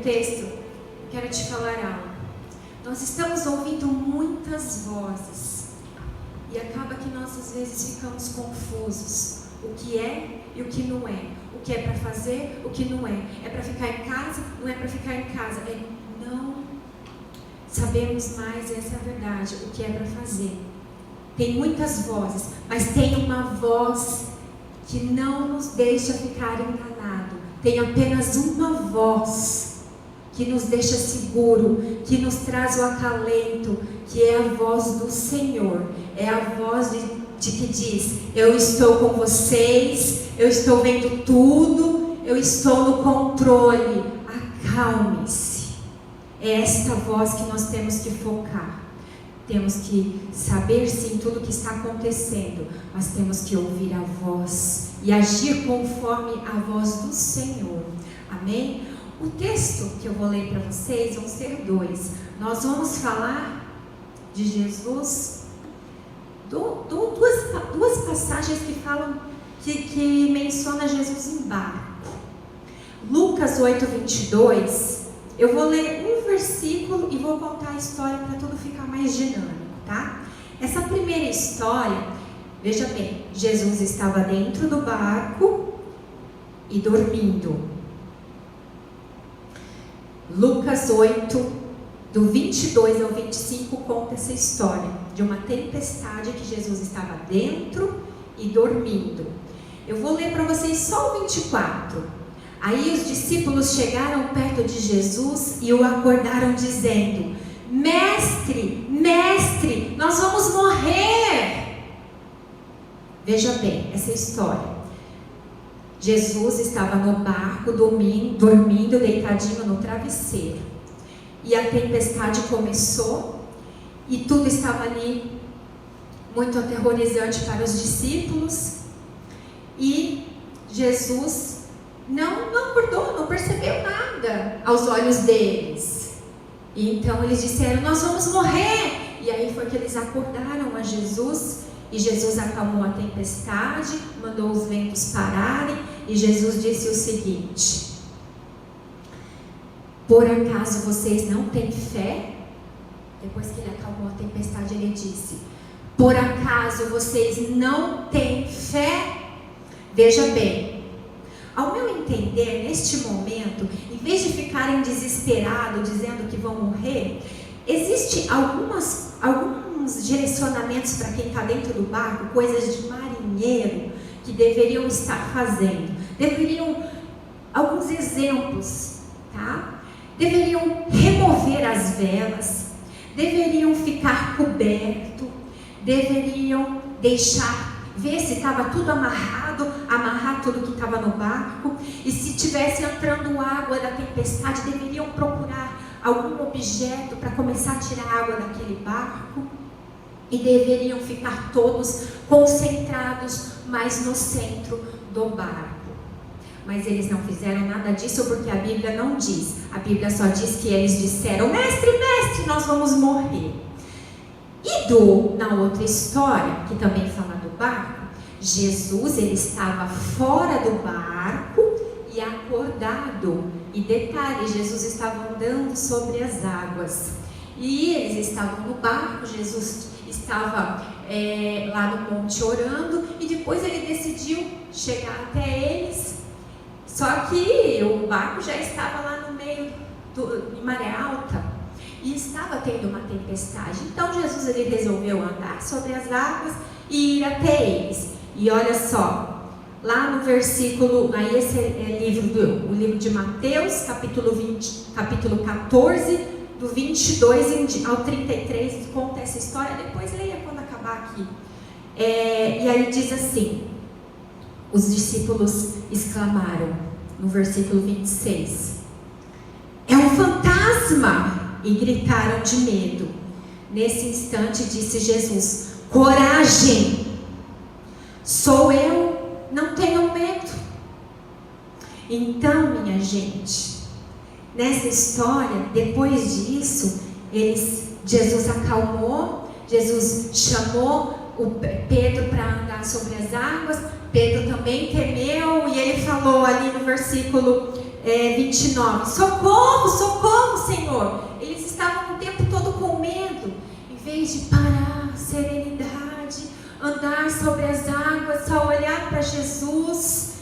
texto, quero te falar algo. Nós estamos ouvindo muitas vozes e acaba que nós às vezes ficamos confusos. O que é e o que não é. O que é para fazer, o que não é. É para ficar em casa, não é para ficar em casa. Não sabemos mais, essa é a verdade, o que é para fazer. Tem muitas vozes, mas tem uma voz que não nos deixa ficar enganado. Tem apenas uma voz que nos deixa seguro, que nos traz o acalento, que é a voz do Senhor. É a voz de que diz: eu estou com vocês, eu estou vendo tudo, eu estou no controle, acalme-se. É esta voz que nós temos que focar. Temos que saber sim tudo o que está acontecendo, mas temos que ouvir a voz e agir conforme a voz do Senhor. Amém? O texto que eu vou ler para vocês vão ser 2. Nós vamos falar de Jesus, duas passagens que falam, que menciona Jesus em barco. Lucas 8:22, eu vou ler um versículo e vou contar a história para tudo ficar mais dinâmico, tá? Essa primeira história, veja bem, Jesus estava dentro do barco e dormindo. Lucas 8, do 22 ao 25, conta essa história de uma tempestade que Jesus estava dentro e dormindo. Eu vou ler para vocês só o 24. Aí os discípulos chegaram perto de Jesus e o acordaram dizendo: Mestre, mestre, nós vamos morrer. Veja bem essa história. Jesus estava no barco, dormindo, deitadinho no travesseiro. E a tempestade começou, e tudo estava ali muito aterrorizante para os discípulos. E Jesus não acordou, não percebeu nada aos olhos deles. E então eles disseram: nós vamos morrer. E aí foi que eles acordaram a Jesus. E Jesus acalmou a tempestade, mandou os ventos pararem, e Jesus disse o seguinte: por acaso vocês não têm fé? Depois que ele acalmou a tempestade, ele disse: por acaso vocês não têm fé? Veja bem, ao meu entender, neste momento, em vez de ficarem desesperados, dizendo que vão morrer, existem alguns direcionamentos para quem está dentro do barco, coisas de marinheiro que deveriam estar fazendo. Alguns exemplos, tá? Deveriam remover as velas, deveriam ficar coberto, deveriam ver se estava tudo amarrar tudo que estava no barco, e se estivesse entrando água da tempestade, deveriam procurar algum objeto para começar a tirar água daquele barco, e deveriam ficar todos concentrados mais no centro do barco. Mas eles não fizeram nada disso, porque a Bíblia não diz. A Bíblia só diz que eles disseram: mestre, mestre, nós vamos morrer. E na outra história, que também fala do barco, Jesus, ele estava fora do barco e acordado. E detalhe, Jesus estava andando sobre as águas. E eles estavam no barco, Jesus estava lá no monte orando, e depois ele decidiu chegar até eles. Só que o barco já estava lá no meio de maré alta e estava tendo uma tempestade. Então Jesus, ele resolveu andar sobre as águas e ir até eles. E olha só, lá no versículo, aí esse é o livro de Mateus, capítulo 14, do 22 ao 33, conta essa história. Depois leia quando acabar aqui. E aí diz assim: os discípulos exclamaram no versículo 26: é um fantasma! E gritaram de medo. Nesse instante disse Jesus: coragem, sou eu, não tenham medo. Então, minha gente, nessa história, depois disso, Jesus acalmou, Jesus chamou o Pedro para andar sobre as águas. Pedro também temeu, e ele falou ali no versículo 29. Socorro, socorro, Senhor. Eles estavam o tempo todo com medo. Em vez de parar, serenidade, andar sobre as águas, só olhar para Jesus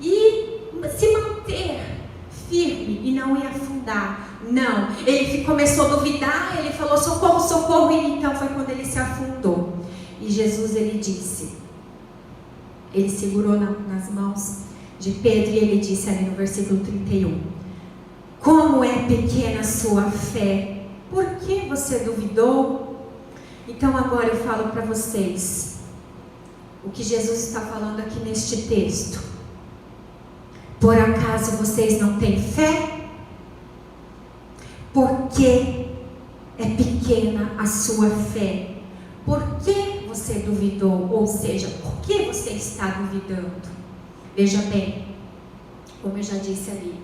e se manter firme e não ir afundar. Não, ele começou a duvidar, ele falou socorro, socorro, e então foi quando ele se afundou. E Jesus, ele disse, ele segurou nas mãos de Pedro e ele disse ali no versículo 31, como é pequena a sua fé, por que você duvidou? Então agora eu falo para vocês o que Jesus está falando aqui neste texto. Por acaso vocês não têm fé? Porque é pequena a sua fé. Por que você duvidou? Ou seja, por que você está duvidando? Veja bem, como eu já disse ali,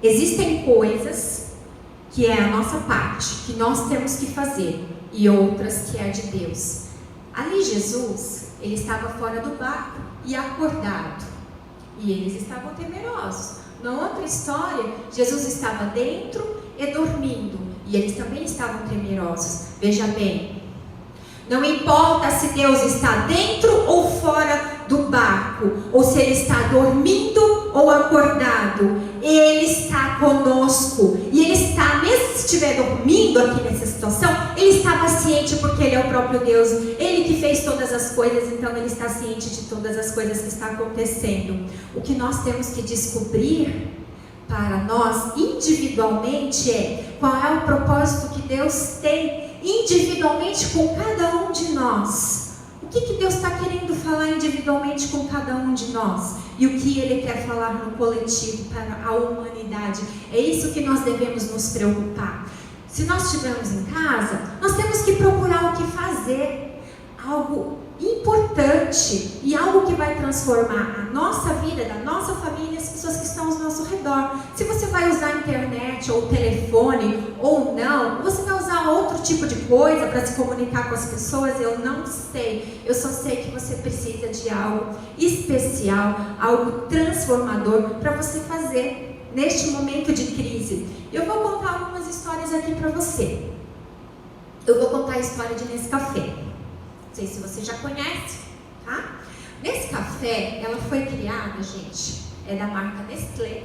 existem coisas que é a nossa parte, que nós temos que fazer, e outras que é de Deus. Ali Jesus, ele estava fora do barco e acordado, e eles estavam temerosos. Na outra história, Jesus estava dentro e dormindo, e eles também estavam temerosos. Veja bem, não importa se Deus está dentro ou fora do barco, ou se Ele está dormindo ou acordado, Ele está conosco, e Ele está, mesmo se estiver dormindo aqui nessa situação, Ele estava ciente porque Ele é o próprio Deus, Ele que fez todas as coisas, então Ele está ciente de todas as coisas que estão acontecendo. O que nós temos que descobrir para nós individualmente é qual é o propósito que Deus tem individualmente com cada um de nós. O que Deus está querendo falar individualmente com cada um de nós? E o que Ele quer falar no coletivo para a humanidade? É isso que nós devemos nos preocupar. Se nós estivermos em casa, nós temos que procurar o que fazer. Algo importante e algo que vai transformar a nossa vida, da nossa família e as pessoas que estão ao nosso redor. Se você vai usar a internet ou o telefone ou não, você vai usar outro tipo de coisa para se comunicar com as pessoas, eu não sei. Eu só sei que você precisa de algo especial, algo transformador para você fazer neste momento de crise. Eu vou contar algumas histórias aqui para você. Eu vou contar a história de Nescafé. Não sei se você já conhece, tá? Nescafé, ela foi criada, gente, é da marca Nestlé,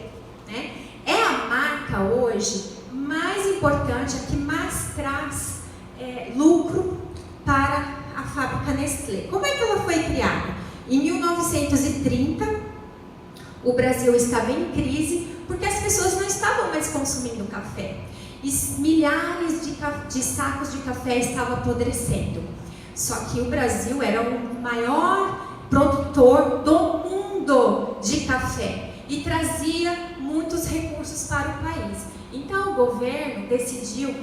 né? É a marca hoje mais importante, a que mais traz lucro para a fábrica Nestlé. Como é que ela foi criada? Em 1930, o Brasil estava em crise porque as pessoas não estavam mais consumindo café. E milhares de sacos de café estavam apodrecendo. Só que o Brasil era o maior produtor do mundo de café e trazia muitos recursos para o país. Então o governo decidiu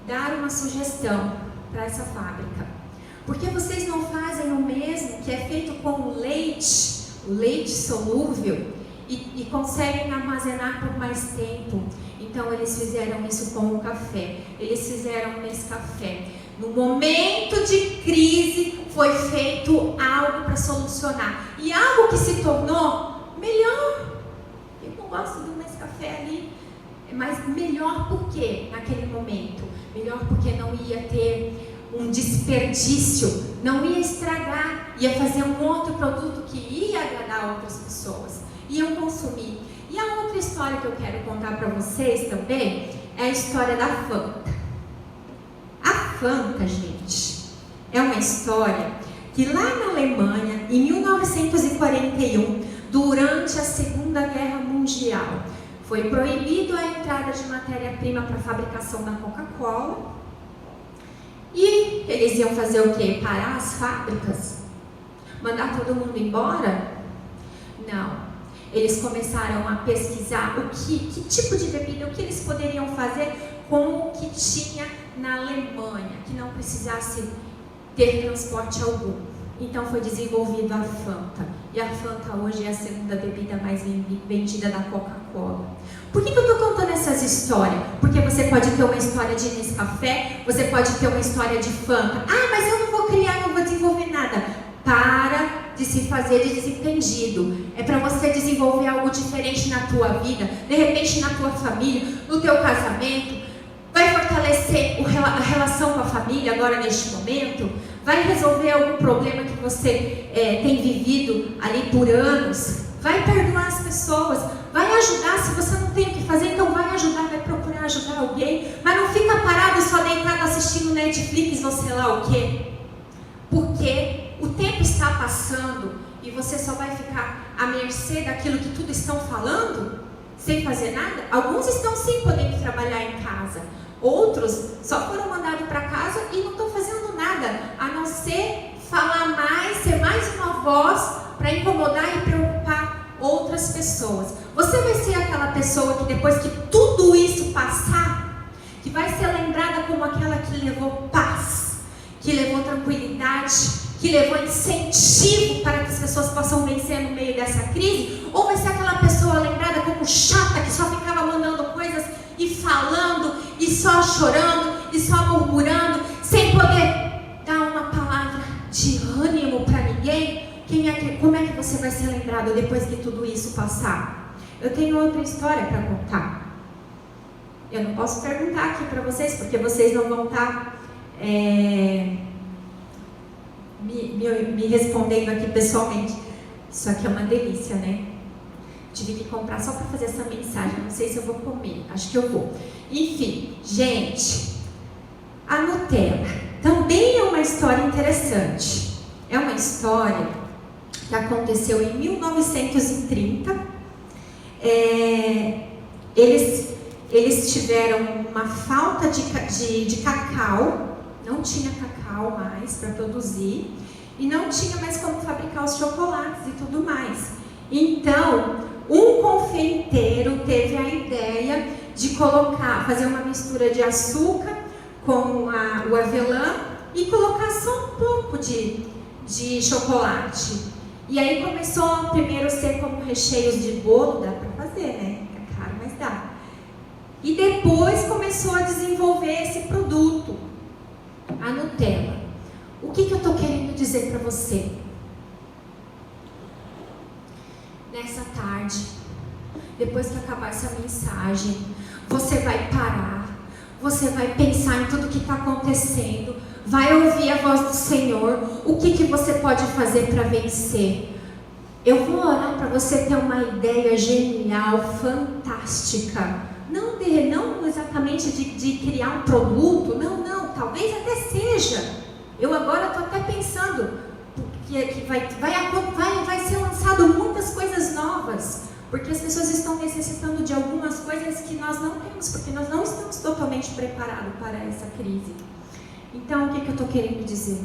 dar uma sugestão para essa fábrica. Por que vocês não fazem o mesmo que é feito com o leite solúvel e conseguem armazenar por mais tempo? Então eles fizeram isso com o café, eles fizeram Nescafé. No momento de crise foi feito algo para solucionar. E algo que se tornou melhor. Eu não gosto do Nescafé ali, mas melhor por quê naquele momento? Melhor porque não ia ter um desperdício, não ia estragar, ia fazer um outro produto que ia agradar outras pessoas, iam consumir. E a outra história que eu quero contar para vocês também é a história da Fanta. A Fanta, gente, é uma história que lá na Alemanha, em 1941, durante a Segunda Guerra Mundial, foi proibido a entrada de matéria-prima para a fabricação da Coca-Cola. E eles iam fazer o quê? Parar as fábricas? Mandar todo mundo embora? Não. Eles começaram a pesquisar que tipo de bebida, o que eles poderiam fazer com o que tinha na Alemanha, que não precisasse ter transporte algum. Então foi desenvolvida a Fanta. E a Fanta hoje é a segunda bebida mais vendida da Coca-Cola. Por que eu estou contando essas histórias? Porque você pode ter uma história de Nescafé, você pode ter uma história de Fanta. Ah, mas eu não vou criar, não vou desenvolver nada. Para de se fazer de desentendido. É para você desenvolver algo na tua vida, de repente na tua família, no teu casamento, vai fortalecer a relação com a família agora neste momento, vai resolver algum problema que você tem vivido ali por anos, vai perdoar as pessoas, vai ajudar. Se você não tem o que fazer, então vai ajudar, vai procurar ajudar alguém, mas não fica parado só deitado assistindo Netflix ou sei lá o quê, porque o tempo está passando e você só vai ficar à mercê daquilo que tudo estão falando, sem fazer nada. Alguns estão sim podendo trabalhar em casa, outros só foram mandados para casa e não estão fazendo nada, a não ser falar mais, ser mais uma voz para incomodar e preocupar outras pessoas. Você vai ser aquela pessoa que depois que tudo isso passar, que vai ser lembrada como aquela que levou paz, que levou tranquilidade, que levou incentivo para que as pessoas possam vencer no meio dessa crise? Ou vai ser aquela pessoa lembrada como chata, que só ficava mandando coisas e falando, e só chorando, e só murmurando, sem poder dar uma palavra de ânimo para ninguém? Como é que você vai ser lembrado depois que tudo isso passar? Eu tenho outra história para contar. Eu não posso perguntar aqui para vocês, porque vocês não vão estar me respondendo aqui pessoalmente. Isso aqui é uma delícia, né? Tive que comprar só para fazer essa mensagem. Não sei se eu vou comer, acho que eu vou. Enfim, gente, a Nutella também é uma história interessante. É uma história que aconteceu em 1930. Eles tiveram uma falta de cacau, não tinha cacau mais para produzir, e não tinha mais como fabricar os chocolates e tudo mais. Então, um confeiteiro teve a ideia de fazer uma mistura de açúcar com o avelã e colocar só um pouco de chocolate. E aí começou primeiro a ser como recheios de bolo, dá para fazer, né? É caro, mas dá. E depois começou a desenvolver esse produto, a Nutella. O que eu estou querendo dizer para você? Nessa tarde, depois que acabar essa mensagem, você vai parar, você vai pensar em tudo que está acontecendo, vai ouvir a voz do Senhor. O que você pode fazer para vencer? Eu vou orar para você ter uma ideia genial, fantástica. Não exatamente de criar um produto, não, talvez até seja. Eu agora estou até pensando que vai ser lançado muitas coisas novas, porque as pessoas estão necessitando de algumas coisas que nós não temos, porque nós não estamos totalmente preparados para essa crise. Então, o que eu estou querendo dizer?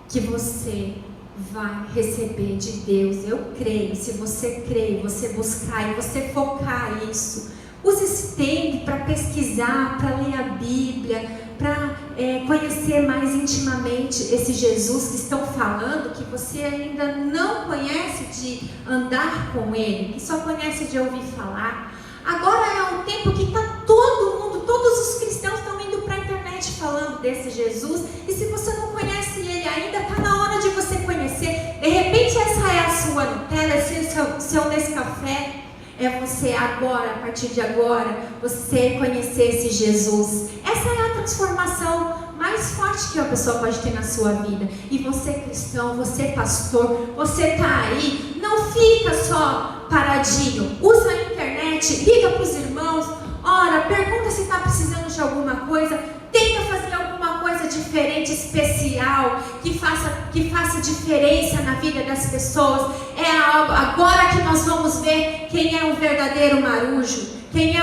Que você vai receber de Deus, eu creio. Se você crê, você buscar e você focar isso, use esse tempo para pesquisar, para ler a Bíblia, para conhecer mais intimamente esse Jesus que estão falando, que você ainda não conhece de andar com Ele, que só conhece de ouvir falar. Agora é um tempo que está todo mundo, todos os cristãos estão indo para a internet falando desse Jesus, e se você não conhece Ele ainda, está na hora de você conhecer. De repente essa é a sua Nutella, esse é o seu Nescafé. É você agora, a partir de agora, você conhecer esse Jesus. Essa é a transformação mais forte que a pessoa pode ter na sua vida. E você cristão, você pastor, você está aí, não fica só paradinho. Usa a internet, liga para os irmãos, ora, pergunta se está precisando de alguma coisa, tenta fazer alguma coisa diferente, especial, que faça diferença na vida das pessoas. É agora que nós vamos ver quem é o verdadeiro marujo, quem é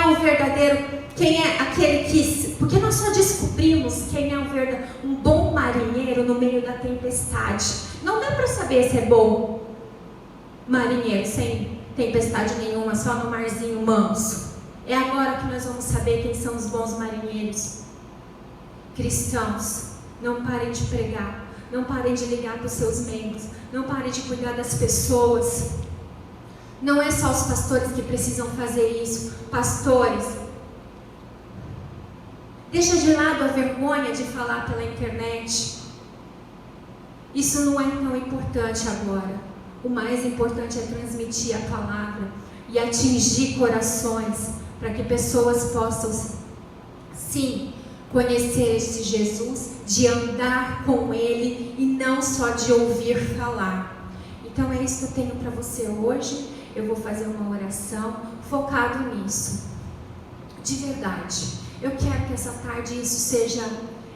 aquele que... Porque nós só descobrimos quem é um bom marinheiro no meio da tempestade. Não dá para saber se é bom marinheiro sem tempestade nenhuma, só no marzinho manso. É agora que nós vamos saber quem são os bons marinheiros. Cristãos, não parem de pregar, não parem de ligar para os seus membros, não parem de cuidar das pessoas. Não é só os pastores que precisam fazer isso. Pastores, deixa de lado a vergonha de falar pela internet. Isso não é tão importante agora. O mais importante é transmitir a palavra e atingir corações, para que pessoas possam, sim, conhecer este Jesus, de andar com Ele e não só de ouvir falar. Então é isso que eu tenho para você hoje. Eu vou fazer uma oração focado nisso. De verdade, eu quero que essa tarde isso seja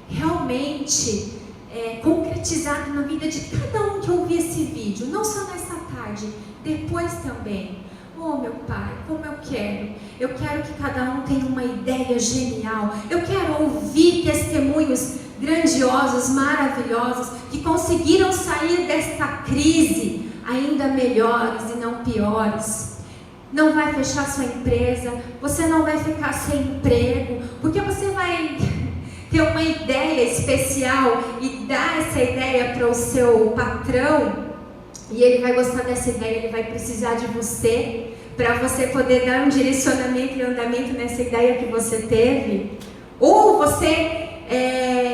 realmente concretizado na vida de cada um que ouvir esse vídeo, não só nessa tarde, depois também. Oh, meu Pai, como eu quero que cada um tenha uma ideia genial. Eu quero ouvir testemunhos grandiosos, maravilhosos, que conseguiram sair desta crise ainda melhores e não piores. Não vai fechar sua empresa, você não vai ficar sem emprego, porque você vai ter uma ideia especial e dar essa ideia para o seu patrão, e ele vai gostar dessa ideia, ele vai precisar de você, para você poder dar um direcionamento e andamento nessa ideia que você teve. Ou você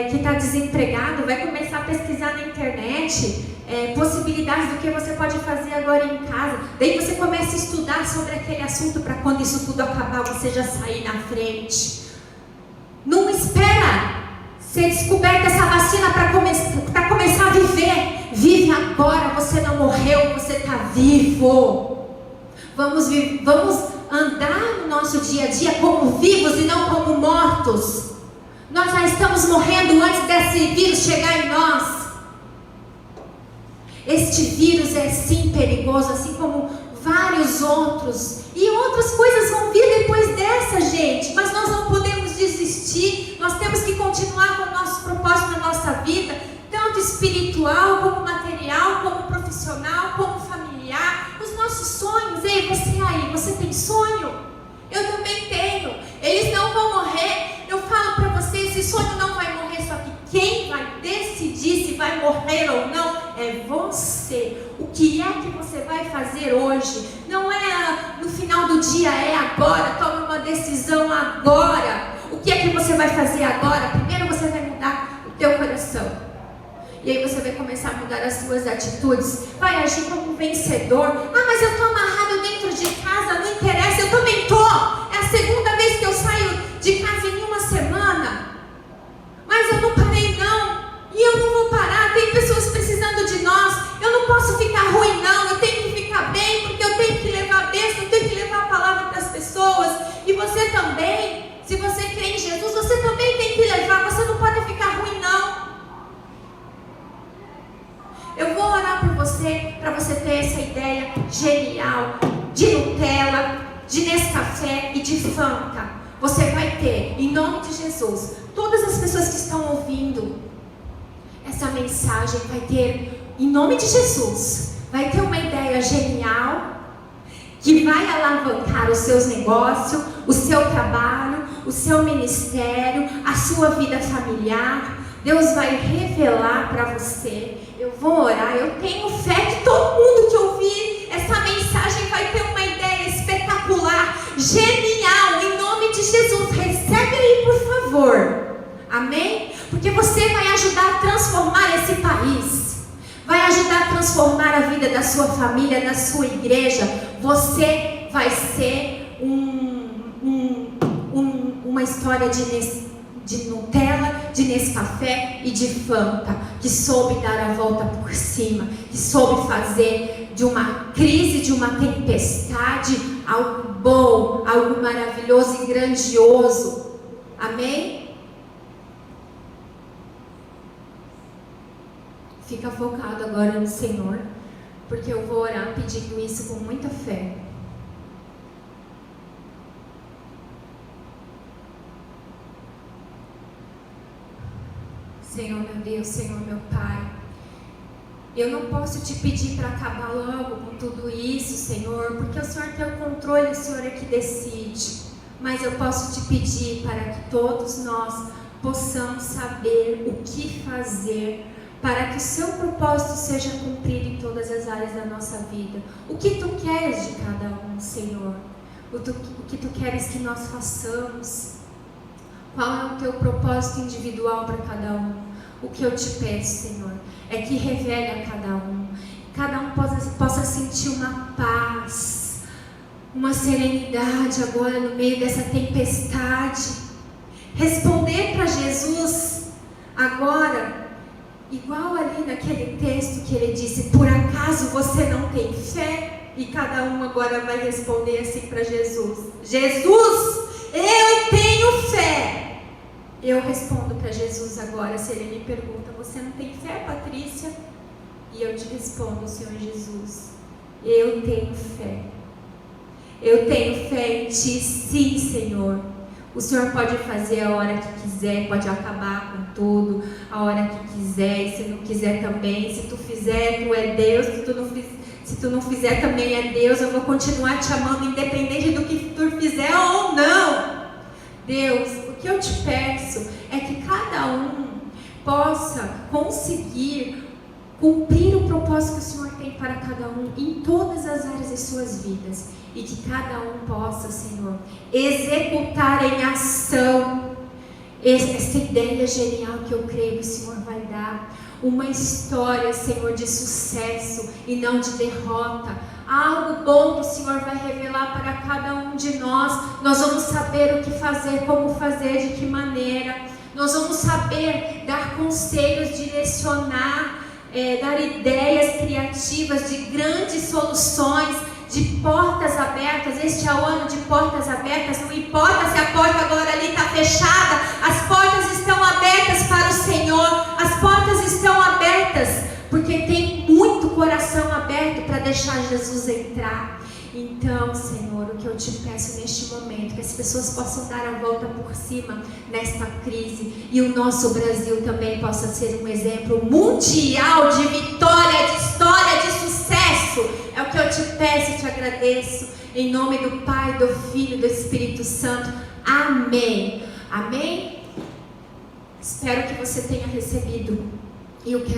que está desempregado, vai começar a pesquisar na internet possibilidades do que você pode fazer agora em casa. Daí você começa a estudar sobre aquele assunto, para quando isso tudo acabar, você já sair na frente. Não espera ser descoberta essa vacina para começar a viver. Vive agora, você não morreu, você está vivo. Vamos andar no nosso dia a dia como vivos e não como mortos. Nós já estamos morrendo antes desse vírus chegar em nós. Este vírus é sim perigoso, assim como vários outros. E outras coisas vão vir depois dessa, gente. Mas nós não podemos desistir. Nós temos que continuar com o nosso propósito na nossa vida, tanto espiritual, como material, como profissional, como familiar. Os nossos sonhos. Ei, você aí, você tem sonho? Eu também tenho. Eles não vão morrer. Eu falo para você, esse sonho não vai morrer, só que quem vai decidir se vai morrer ou não é você. O que é que você vai fazer hoje? Não é no final do dia, é agora. Tome uma decisão agora. O que é que você vai fazer agora? Primeiro você vai mudar o teu coração. E aí você vai começar a mudar as suas atitudes. Vai agir como um vencedor. Ah, mas eu estou amarrado dentro de casa, não interessa, eu também estou. É a segunda vez que eu saio de casa em uma semana. Mas eu não parei não. E eu não vou parar, tem pessoas precisando de nós. Eu não posso ficar ruim não, eu tenho que ficar bem, porque eu tenho que levar a bênção, eu tenho que levar a palavra para as pessoas. E você também, se você crê em Jesus, você também tem que levar, você não pode ficar ruim não. Eu vou orar por você, para você ter essa ideia genial de Nutella, de Nescafé e de Fanta. Você vai ter, em nome de Jesus, todas as pessoas que estão ouvindo essa mensagem, vai ter, em nome de Jesus, vai ter uma ideia genial, que vai alavancar os seus negócios, o seu trabalho, o seu ministério, a sua vida familiar. Deus vai revelar para você. Eu vou orar, eu tenho fé que todo mundo que ouvir essa mensagem vai ter uma ideia espetacular, genial, em nome de Jesus. Recebe aí, por favor. Amém? Porque você vai ajudar a transformar esse país. Vai ajudar a transformar a vida da sua família, da sua igreja. Você vai ser uma história de Nutella, de Nescafé e de Fanta, que soube dar a volta por cima, que soube fazer de uma crise, de uma tempestade, algo bom, algo maravilhoso e grandioso. Amém? Fica focado agora no Senhor, porque eu vou orar pedindo isso com muita fé. Senhor meu Deus, Senhor meu Pai, eu não posso te pedir para acabar logo com tudo isso, Senhor, porque o Senhor tem o controle, o Senhor é que decide. Mas eu posso te pedir para que todos nós possamos saber o que fazer para que o seu propósito seja cumprido em todas as áreas da nossa vida. O que tu queres de cada um, Senhor? O que tu queres que nós façamos? Qual é o teu propósito individual para cada um? O que eu te peço, Senhor, é que revele a cada um. cada um possa sentir uma paz, uma serenidade agora no meio dessa tempestade. Responder para Jesus agora, igual ali naquele texto que ele disse: por acaso você não tem fé? E cada um agora vai responder assim para Jesus: Jesus, eu tenho fé. Eu respondo para Jesus agora, se ele me pergunta: você não tem fé, Patrícia? E eu te respondo: Senhor Jesus, eu tenho fé. Eu tenho fé em Ti, sim, Senhor. O Senhor pode fazer a hora que quiser, pode acabar com tudo a hora que quiser, e se não quiser também. Se Tu fizer, Tu é Deus. Se tu não fizer, também é Deus. Eu vou continuar te amando, independente do que Tu fizer ou não. Deus, o que eu te peço é que cada um possa conseguir cumprir o propósito que o Senhor tem para cada um em todas as áreas de suas vidas, e que cada um possa, Senhor, executar em ação essa ideia genial que eu creio que o Senhor vai dar, uma história, Senhor, de sucesso e não de derrota, algo bom que o Senhor vai revelar para cada um de nós. Nós vamos saber o que fazer, como fazer, de que maneira. Nós vamos saber dar conselhos, direcionar, dar ideias criativas de grandes soluções, de portas abertas. Este é o ano de portas abertas. Não importa se a porta agora ali está fechada, as portas estão abertas para o Senhor. As portas estão abertas porque tem muito coração aberto para deixar Jesus entrar. Então, Senhor, o que eu te peço neste momento, que as pessoas possam dar a volta por cima nesta crise, e o nosso Brasil também possa ser um exemplo mundial de vitória, de história, de sucesso. É o que eu te peço e te agradeço, em nome do Pai, do Filho e do Espírito Santo. Amém. Amém? Espero que você tenha recebido. E eu quero